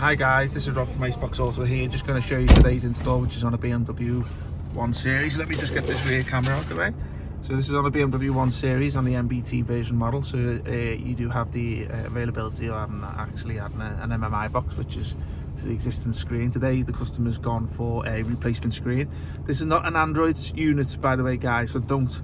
Hi guys, this is Rob from Iceboxauto here, just going to show you today's install, which is on a BMW 1 Series. Let me just get this rear camera out of the way. So this is on a BMW 1 Series on the MBT version model, so you do have the availability of having an MMI box, which is to the existing screen. Today the customer's gone for a replacement screen. This is not an Android unit, by the way guys, so don't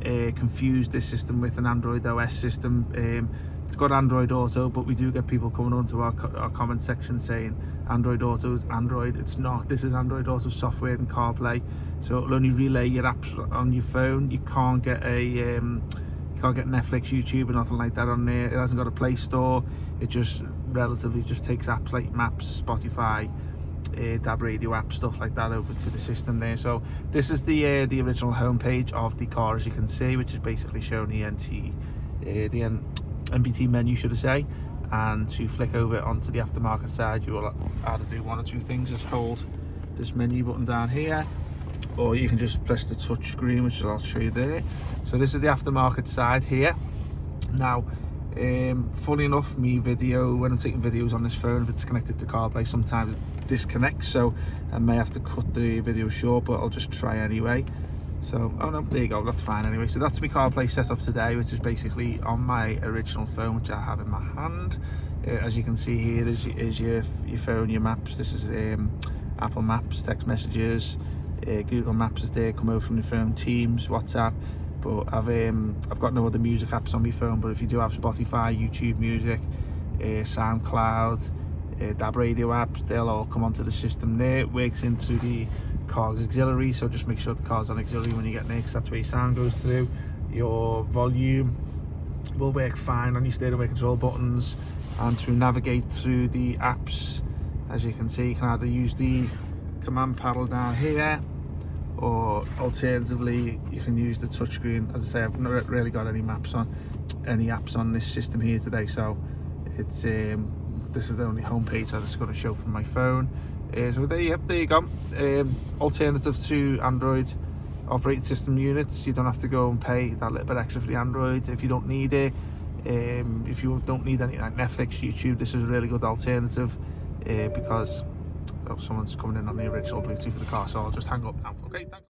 confuse this system with an Android OS system. It's got Android Auto, but we do get people coming onto our comment section saying Android Auto is Android. It's not. This is Android Auto software and CarPlay, so it'll only relay your apps on your phone. You can't get Netflix, YouTube, or nothing like that on there. It hasn't got a Play Store. It just relatively just takes apps like Maps, Spotify, DAB radio app, stuff like that over to the system there. So this is the original homepage of the car, as you can see, which is basically showing the MBT menu, should I say. And to flick over onto the aftermarket side, you will either do one or two things. Just hold this menu button down here, or you can just press the touch screen, which I'll show you there. So this is the aftermarket side here. Now funny enough, when I'm taking videos on this phone, if it's connected to CarPlay, sometimes it disconnects, so I may have to cut the video short, but I'll just try anyway. So, oh no, there you go, that's fine anyway. So that's my CarPlay setup today, which is basically on my original phone, which I have in my hand. As you can see here is your phone, your maps. This is Apple Maps, text messages, Google Maps is there, come over from the phone, Teams, WhatsApp. But I've got no other music apps on my phone, but if you do have Spotify, YouTube Music, SoundCloud, DAB radio apps, they'll all come onto the system there. It works in through the car's auxiliary, so just make sure the car's on auxiliary when you get next. That's where your sound goes through. Your volume will work fine on your steering wheel control buttons, and to navigate through the apps, as you can see, you can either use the command panel down here, or alternatively you can use the touchscreen. As I say, I've not really got any apps on this system here today, so it's this is the only homepage I'm just going to show from my phone. So there you go. Alternative to Android operating system units, you don't have to go and pay that little bit extra for the Android if you don't need it. If you don't need anything like Netflix, YouTube, this is a really good alternative because someone's coming in on the original Bluetooth for the car, so I'll just hang up now. Okay, thanks.